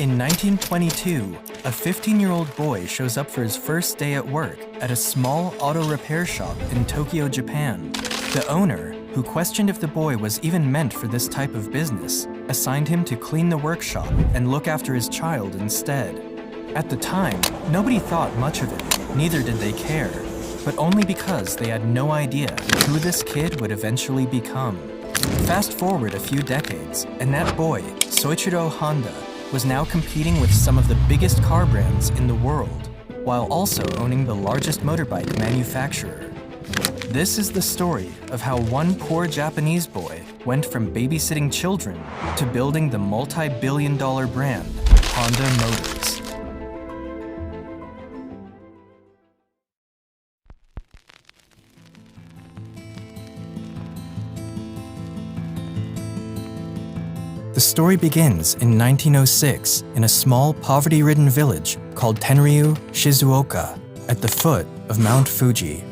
In 1922, a 15-year-old boy shows up for his first day at work at a small auto repair shop in Tokyo, Japan. The owner, who questioned if the boy was even meant for this type of business, assigned him to clean the workshop and look after his child instead. At the time, nobody thought much of it, neither did they care, but only because they had no idea who this kid would eventually become. Fast forward a few decades, and that boy, Soichiro Honda, was now competing with some of the biggest car brands in the world, while also owning the largest motorbike manufacturer. This is the story of how one poor Japanese boy went from babysitting children to building the multi-billion-dollar brand Honda Motors. The story begins in 1906 in a small, poverty-ridden village called Tenryu, Shizuoka, at the foot of Mount Fuji.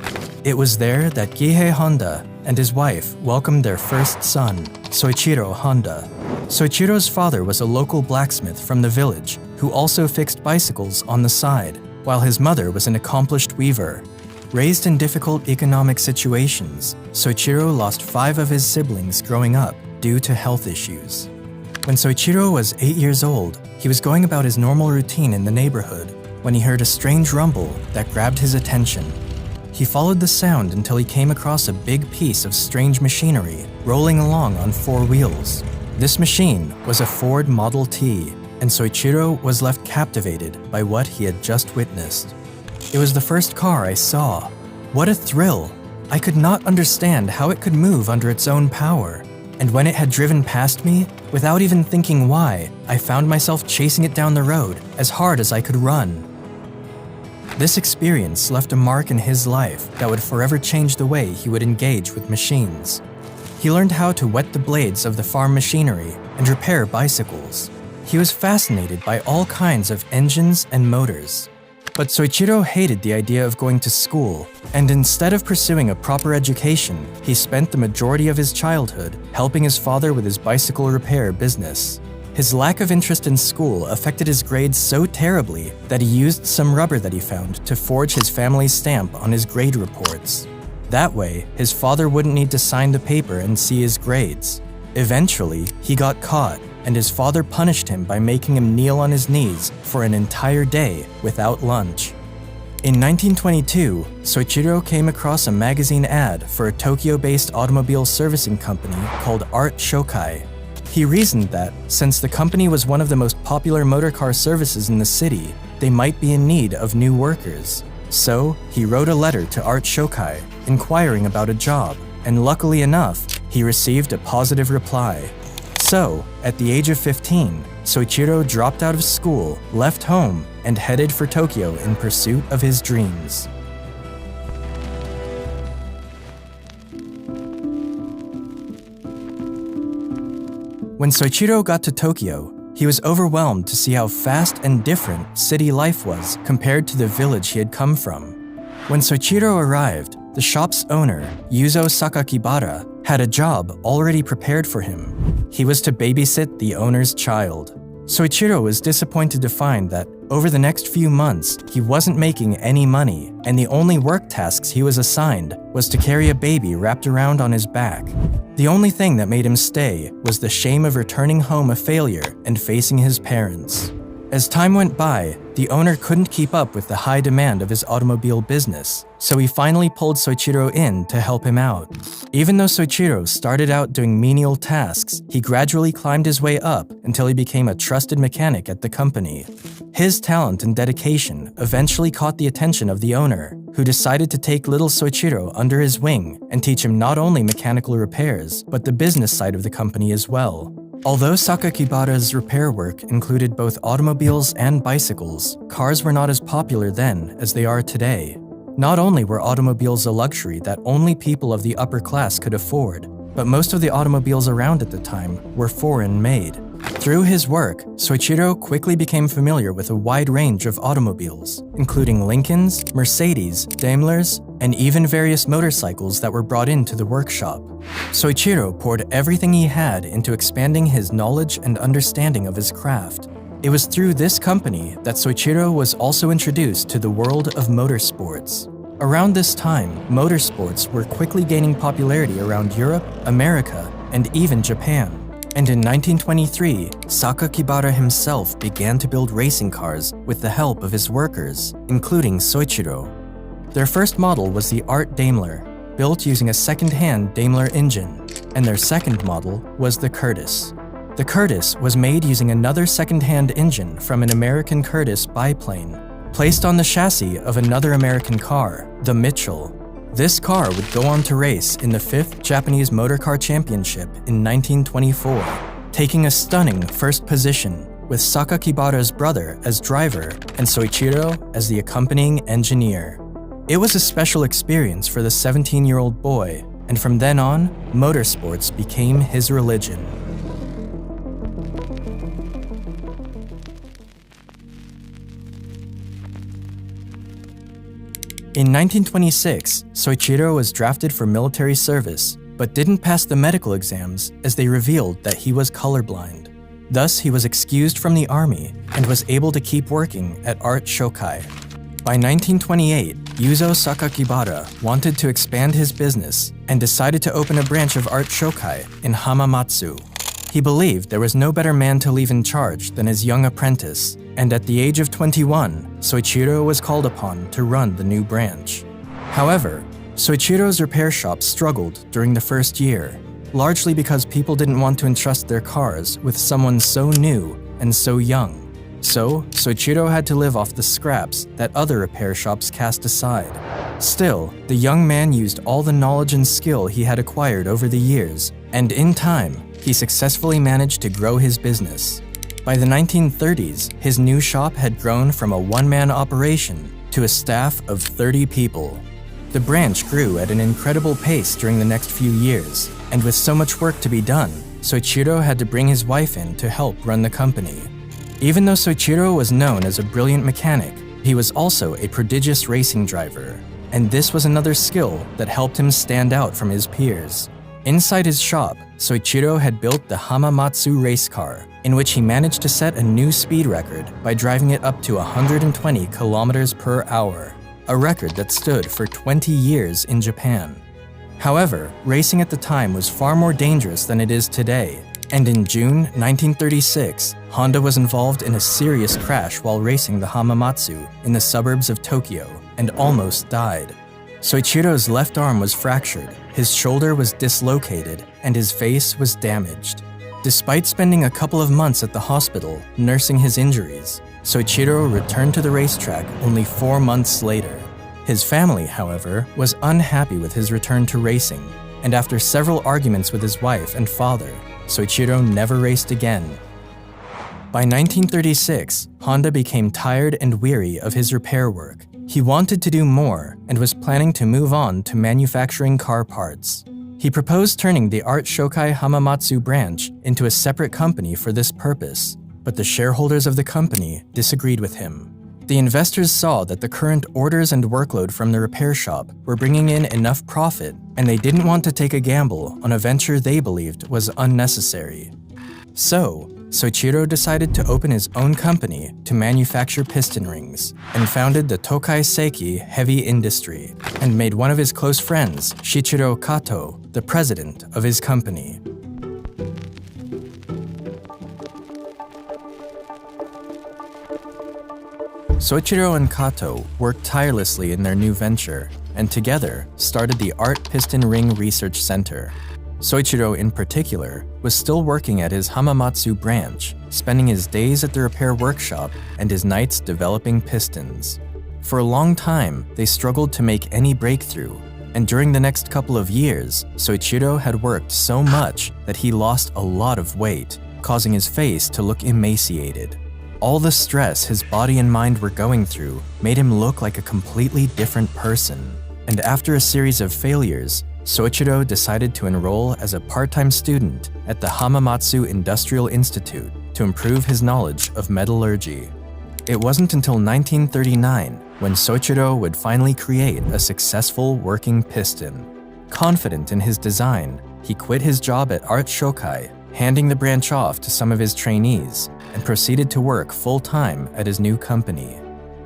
It was there that Gihei Honda and his wife welcomed their first son, Soichiro Honda. Soichiro's father was a local blacksmith from the village who also fixed bicycles on the side, while his mother was an accomplished weaver. Raised in difficult economic situations, Soichiro lost 5 of his siblings growing up due to health issues. When Soichiro was 8 years old, he was going about his normal routine in the neighborhood when he heard a strange rumble that grabbed his attention. He followed the sound until he came across a big piece of strange machinery rolling along on 4 wheels. This machine was a Ford Model T, and Soichiro was left captivated by what he had just witnessed. It was the first car I saw. What a thrill! I could not understand how it could move under its own power. And when it had driven past me, without even thinking why, I found myself chasing it down the road as hard as I could run. This experience left a mark in his life that would forever change the way he would engage with machines. He learned how to wet the blades of the farm machinery and repair bicycles. He was fascinated by all kinds of engines and motors. But Soichiro hated the idea of going to school, and instead of pursuing a proper education, he spent the majority of his childhood helping his father with his bicycle repair business. His lack of interest in school affected his grades so terribly that he used some rubber that he found to forge his family's stamp on his grade reports. That way, his father wouldn't need to sign the paper and see his grades. Eventually, he got caught, and his father punished him by making him kneel on his knees for an entire day without lunch. In 1922, Soichiro came across a magazine ad for a Tokyo-based automobile servicing company called Art Shokai. He reasoned that, since the company was one of the most popular motorcar services in the city, they might be in need of new workers. So, he wrote a letter to Art Shokai, inquiring about a job, and luckily enough, he received a positive reply. So, at the age of 15, Soichiro dropped out of school, left home, and headed for Tokyo in pursuit of his dreams. When Soichiro got to Tokyo, he was overwhelmed to see how fast and different city life was compared to the village he had come from. When Soichiro arrived, the shop's owner, Yuzo Sakakibara, had a job already prepared for him. He was to babysit the owner's child. Soichiro was disappointed to find that over the next few months, he wasn't making any money, and the only work tasks he was assigned was to carry a baby wrapped around on his back. The only thing that made him stay was the shame of returning home a failure and facing his parents. As time went by, the owner couldn't keep up with the high demand of his automobile business, so he finally pulled Soichiro in to help him out. Even though Soichiro started out doing menial tasks, he gradually climbed his way up until he became a trusted mechanic at the company. His talent and dedication eventually caught the attention of the owner, who decided to take little Soichiro under his wing and teach him not only mechanical repairs, but the business side of the company as well. Although Sakakibara's repair work included both automobiles and bicycles, cars were not as popular then as they are today. Not only were automobiles a luxury that only people of the upper class could afford, but most of the automobiles around at the time were foreign-made. Through his work, Soichiro quickly became familiar with a wide range of automobiles, including Lincolns, Mercedes, Daimlers, and even various motorcycles that were brought into the workshop. Soichiro poured everything he had into expanding his knowledge and understanding of his craft. It was through this company that Soichiro was also introduced to the world of motorsports. Around this time, motorsports were quickly gaining popularity around Europe, America, and even Japan. And in 1923, Sakakibara himself began to build racing cars with the help of his workers, including Soichiro. Their first model was the Art Daimler, built using a second-hand Daimler engine, and their second model was the Curtiss. The Curtiss was made using another second-hand engine from an American Curtiss biplane, placed on the chassis of another American car, the Mitchell. This car would go on to race in the 5th Japanese Motor Car Championship in 1924, taking a stunning first position, with Sakakibara's brother as driver and Soichiro as the accompanying engineer. It was a special experience for the 17-year-old boy, and from then on, motorsports became his religion. In 1926, Soichiro was drafted for military service, but didn't pass the medical exams as they revealed that he was colorblind. Thus, he was excused from the army and was able to keep working at Art Shokai. By 1928, Yuzo Sakakibara wanted to expand his business and decided to open a branch of Art Shokai in Hamamatsu. He believed there was no better man to leave in charge than his young apprentice, and at the age of 21, Soichiro was called upon to run the new branch. However, Soichiro's repair shop struggled during the first year, largely because people didn't want to entrust their cars with someone so new and so young. So, Soichiro had to live off the scraps that other repair shops cast aside. Still, the young man used all the knowledge and skill he had acquired over the years, and in time, he successfully managed to grow his business. By the 1930s, his new shop had grown from a one-man operation to a staff of 30 people. The branch grew at an incredible pace during the next few years, and with so much work to be done, Soichiro had to bring his wife in to help run the company. Even though Soichiro was known as a brilliant mechanic, he was also a prodigious racing driver, and this was another skill that helped him stand out from his peers. Inside his shop, Soichiro had built the Hamamatsu race car, in which he managed to set a new speed record by driving it up to 120 kilometers per hour, a record that stood for 20 years in Japan. However, racing at the time was far more dangerous than it is today, and in June 1936, Honda was involved in a serious crash while racing the Hamamatsu in the suburbs of Tokyo and almost died. Soichiro's left arm was fractured, his shoulder was dislocated, and his face was damaged. Despite spending a couple of months at the hospital nursing his injuries, Soichiro returned to the racetrack only 4 months later. His family, however, was unhappy with his return to racing, and after several arguments with his wife and father, Soichiro never raced again. By 1936, Honda became tired and weary of his repair work. He wanted to do more and was planning to move on to manufacturing car parts. He proposed turning the Art Shokai Hamamatsu branch into a separate company for this purpose, but the shareholders of the company disagreed with him. The investors saw that the current orders and workload from the repair shop were bringing in enough profit, and they didn't want to take a gamble on a venture they believed was unnecessary. So, Soichiro decided to open his own company to manufacture piston rings, and founded the Tokai Seiki Heavy Industry, and made one of his close friends, Shichiro Kato, the president of his company. Soichiro and Kato worked tirelessly in their new venture, and together started the Art Piston Ring Research Center. Soichiro, in particular, was still working at his Hamamatsu branch, spending his days at the repair workshop and his nights developing pistons. For a long time, they struggled to make any breakthrough, and during the next couple of years, Soichiro had worked so much that he lost a lot of weight, causing his face to look emaciated. All the stress his body and mind were going through made him look like a completely different person, and after a series of failures, Soichiro decided to enroll as a part-time student at the Hamamatsu Industrial Institute to improve his knowledge of metallurgy. It wasn't until 1939 when Soichiro would finally create a successful working piston. Confident in his design, he quit his job at Art Shokai, handing the branch off to some of his trainees, and proceeded to work full-time at his new company.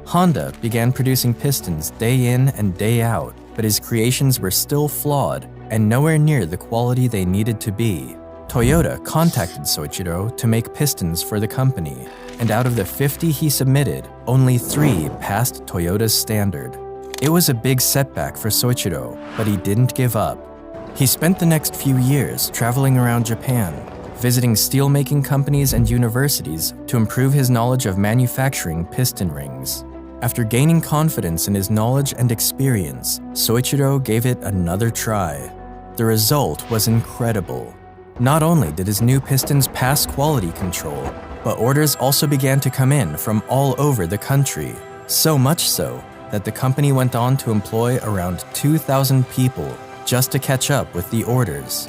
Honda began producing pistons day in and day out, but his creations were still flawed and nowhere near the quality they needed to be. Toyota contacted Soichiro to make pistons for the company, and out of the 50 he submitted, only 3 passed Toyota's standard. It was a big setback for Soichiro, but he didn't give up. He spent the next few years traveling around Japan, visiting steelmaking companies and universities to improve his knowledge of manufacturing piston rings. After gaining confidence in his knowledge and experience, Soichiro gave it another try. The result was incredible. Not only did his new pistons pass quality control, but orders also began to come in from all over the country, so much so that the company went on to employ around 2,000 people just to catch up with the orders.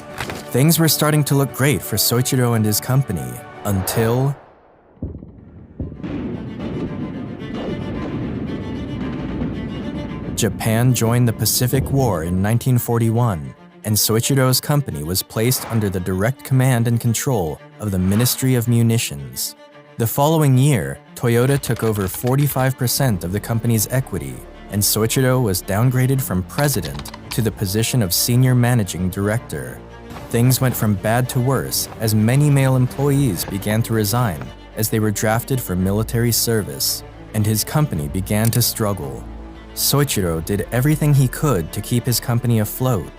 Things were starting to look great for Soichiro and his company, until Japan joined the Pacific War in 1941, and Soichiro's company was placed under the direct command and control of the Ministry of Munitions. The following year, Toyota took over 45% of the company's equity, and Soichiro was downgraded from president to the position of senior managing director. Things went from bad to worse as many male employees began to resign as they were drafted for military service, and his company began to struggle. Soichiro did everything he could to keep his company afloat,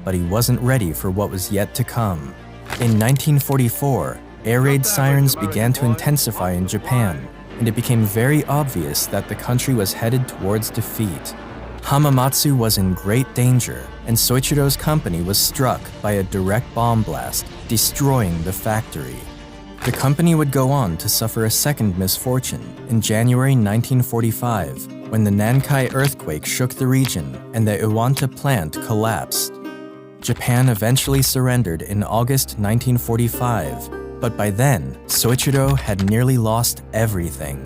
but he wasn't ready for what was yet to come. In 1944, air raid sirens began to intensify in Japan, and it became very obvious that the country was headed towards defeat. Hamamatsu was in great danger, and Soichiro's company was struck by a direct bomb blast, destroying the factory. The company would go on to suffer a second misfortune in January 1945, when the Nankai earthquake shook the region and the Iwanta plant collapsed. Japan eventually surrendered in August 1945, but by then, Soichiro had nearly lost everything.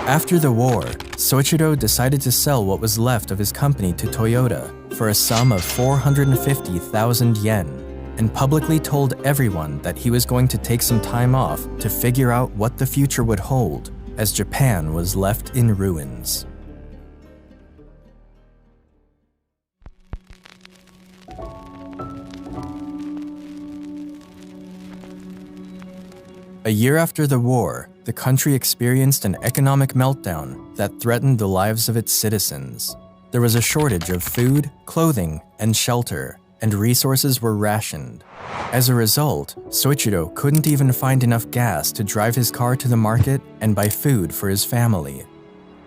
After the war, Soichiro decided to sell what was left of his company to Toyota for a sum of 450,000 yen, and publicly told everyone that he was going to take some time off to figure out what the future would hold, as Japan was left in ruins. A year after the war, the country experienced an economic meltdown that threatened the lives of its citizens. There was a shortage of food, clothing, and shelter, and resources were rationed. As a result, Soichiro couldn't even find enough gas to drive his car to the market and buy food for his family.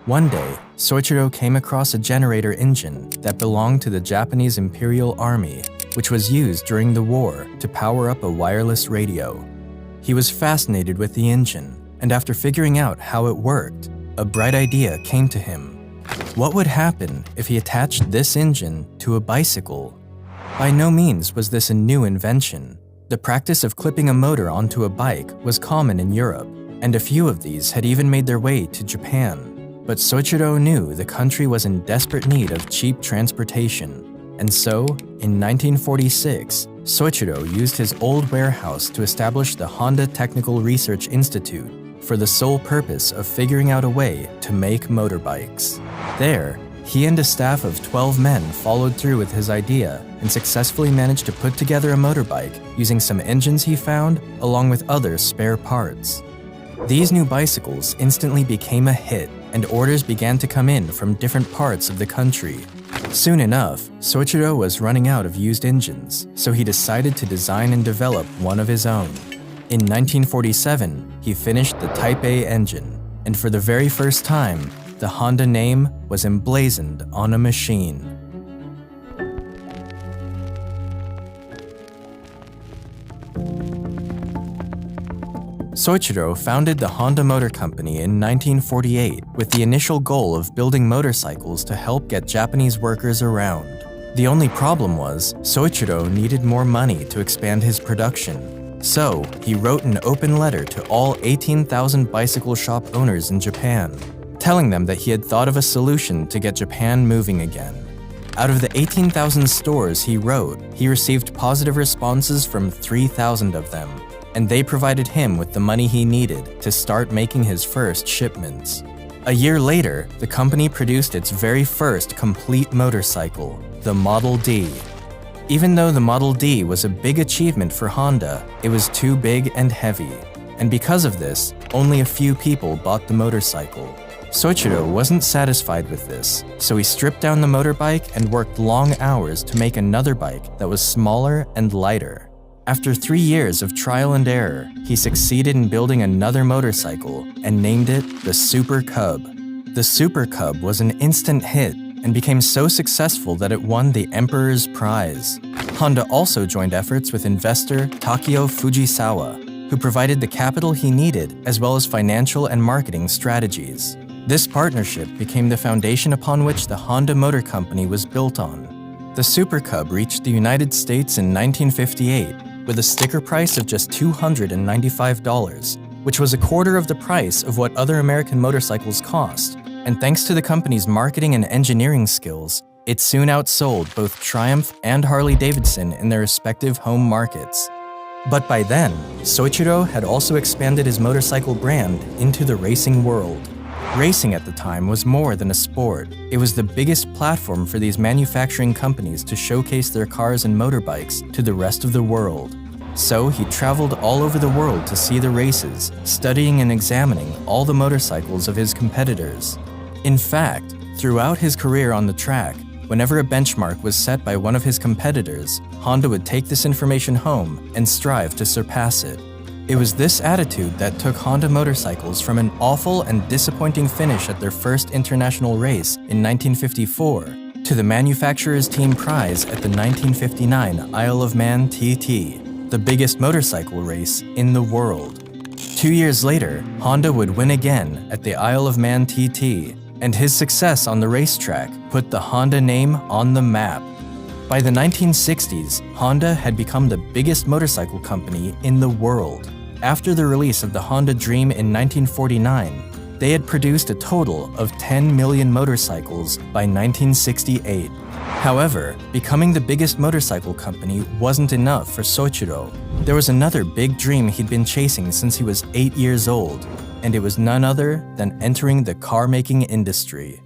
One day, Soichiro came across a generator engine that belonged to the Japanese Imperial Army, which was used during the war to power up a wireless radio. He was fascinated with the engine, and after figuring out how it worked, a bright idea came to him. What would happen if he attached this engine to a bicycle? By no means was this a new invention. The practice of clipping a motor onto a bike was common in Europe, and a few of these had even made their way to Japan. But Soichiro knew the country was in desperate need of cheap transportation, and so, in 1946, Soichiro used his old warehouse to establish the Honda Technical Research Institute for the sole purpose of figuring out a way to make motorbikes. There, he and a staff of 12 men followed through with his idea and successfully managed to put together a motorbike using some engines he found along with other spare parts. These new bicycles instantly became a hit, and orders began to come in from different parts of the country. Soon enough, Soichiro was running out of used engines, so he decided to design and develop one of his own. In 1947, he finished the Type A engine, and for the very first time, the Honda name was emblazoned on a machine. Soichiro founded the Honda Motor Company in 1948 with the initial goal of building motorcycles to help get Japanese workers around. The only problem was, Soichiro needed more money to expand his production. So, he wrote an open letter to all 18,000 bicycle shop owners in Japan, telling them that he had thought of a solution to get Japan moving again. Out of the 18,000 stores he wrote, he received positive responses from 3,000 of them. and they provided him with the money he needed to start making his first shipments. A year later, the company produced its very first complete motorcycle, the Model D. Even though the Model D was a big achievement for Honda, it was too big and heavy. And because of this, only a few people bought the motorcycle. Soichiro wasn't satisfied with this, so he stripped down the motorbike and worked long hours to make another bike that was smaller and lighter. After 3 years of trial and error, he succeeded in building another motorcycle and named it the Super Cub. The Super Cub was an instant hit and became so successful that it won the Emperor's Prize. Honda also joined efforts with investor Takeo Fujisawa, who provided the capital he needed as well as financial and marketing strategies. This partnership became the foundation upon which the Honda Motor Company was built on. The Super Cub reached the United States in 1958 with a sticker price of just $295, which was a quarter of the price of what other American motorcycles cost. And thanks to the company's marketing and engineering skills, it soon outsold both Triumph and Harley-Davidson in their respective home markets. But by then, Soichiro had also expanded his motorcycle brand into the racing world. Racing at the time was more than a sport. It was the biggest platform for these manufacturing companies to showcase their cars and motorbikes to the rest of the world. So he traveled all over the world to see the races, studying and examining all the motorcycles of his competitors. In fact, throughout his career on the track, whenever a benchmark was set by one of his competitors, Honda would take this information home and strive to surpass it. It was this attitude that took Honda motorcycles from an awful and disappointing finish at their first international race in 1954 to the manufacturer's team prize at the 1959 Isle of Man TT, the biggest motorcycle race in the world. 2 years later, Honda would win again at the Isle of Man TT, and his success on the racetrack put the Honda name on the map. By the 1960s, Honda had become the biggest motorcycle company in the world. After the release of the Honda Dream in 1949, they had produced a total of 10 million motorcycles by 1968. However, becoming the biggest motorcycle company wasn't enough for Soichiro. There was another big dream he'd been chasing since he was 8 years old, and it was none other than entering the car-making industry.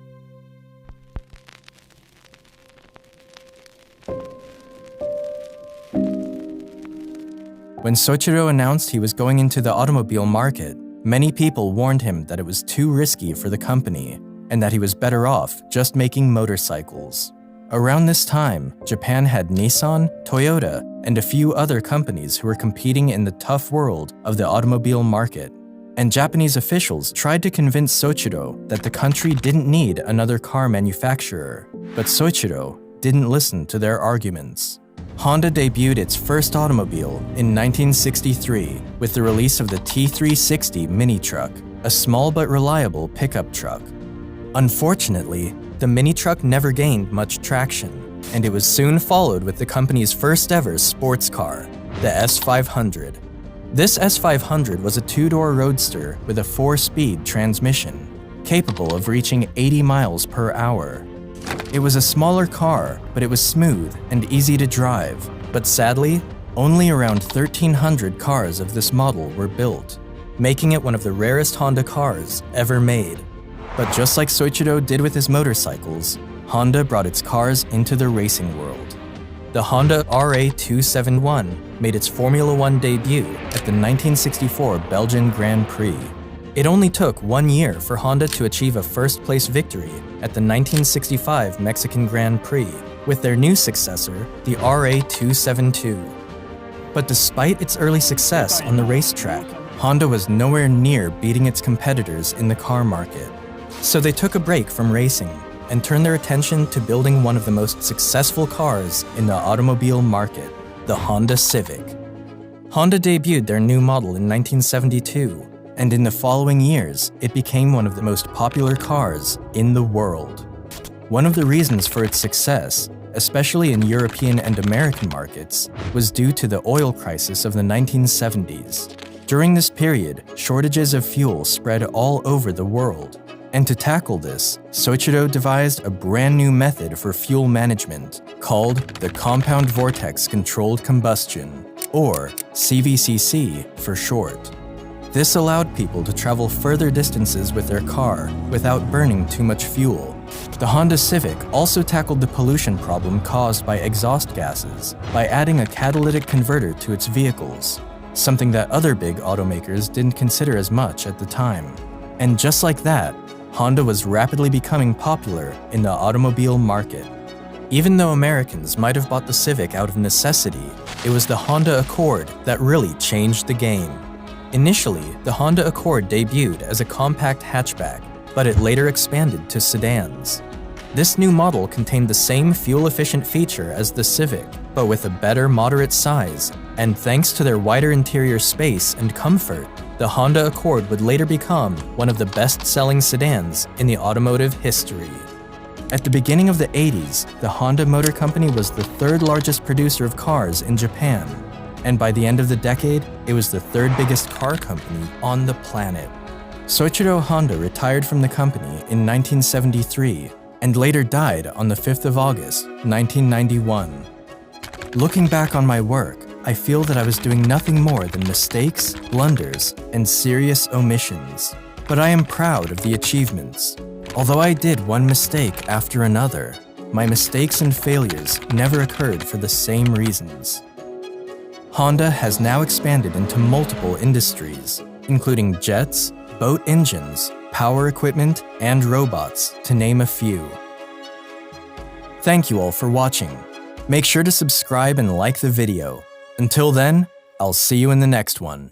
When Soichiro announced he was going into the automobile market, many people warned him that it was too risky for the company and that he was better off just making motorcycles. Around this time, Japan had Nissan, Toyota, and a few other companies who were competing in the tough world of the automobile market. And Japanese officials tried to convince Soichiro that the country didn't need another car manufacturer, but Soichiro didn't listen to their arguments. Honda debuted its first automobile in 1963 with the release of the T360 mini truck, a small but reliable pickup truck. Unfortunately, the mini truck never gained much traction, and it was soon followed with the company's first ever sports car, the S500. This S500 was a two-door roadster with a 4-speed transmission, capable of reaching 80 miles per hour. It was a smaller car, but it was smooth and easy to drive. But sadly, only around 1,300 cars of this model were built, making it one of the rarest Honda cars ever made. But just like Soichiro did with his motorcycles, Honda brought its cars into the racing world. The Honda RA271 made its Formula One debut at the 1964 Belgian Grand Prix. It only took 1 year for Honda to achieve a first-place victory at the 1965 Mexican Grand Prix with their new successor, the RA272. But despite its early success on the racetrack, Honda was nowhere near beating its competitors in the car market. So they took a break from racing and turned their attention to building one of the most successful cars in the automobile market, the Honda Civic. Honda debuted their new model in 1972, and in the following years, it became one of the most popular cars in the world. One of the reasons for its success, especially in European and American markets, was due to the oil crisis of the 1970s. During this period, shortages of fuel spread all over the world. And to tackle this, Soichiro devised a brand new method for fuel management called the compound vortex controlled combustion. or CVCC for short. This allowed people to travel further distances with their car without burning too much fuel. The Honda Civic also tackled the pollution problem caused by exhaust gases by adding a catalytic converter to its vehicles, something that other big automakers didn't consider as much at the time. And just like that, Honda was rapidly becoming popular in the automobile market. Even though Americans might have bought the Civic out of necessity, it was the Honda Accord that really changed the game. Initially, the Honda Accord debuted as a compact hatchback, but it later expanded to sedans. This new model contained the same fuel-efficient feature as the Civic, but with a better moderate size, and thanks to their wider interior space and comfort, the Honda Accord would later become one of the best-selling sedans in the automotive history. At the beginning of the 80s, the Honda Motor Company was the third largest producer of cars in Japan, and by the end of the decade, it was the third biggest car company on the planet. Soichiro Honda retired from the company in 1973 and later died on the 5th of August, 1991. Looking back on my work, I feel that I was doing nothing more than mistakes, blunders, and serious omissions. But I am proud of the achievements. Although I did one mistake after another, my mistakes and failures never occurred for the same reasons. Honda has now expanded into multiple industries, including jets, boat engines, power equipment, and robots, to name a few. Thank you all for watching. Make sure to subscribe and like the video. Until then, I'll see you in the next one.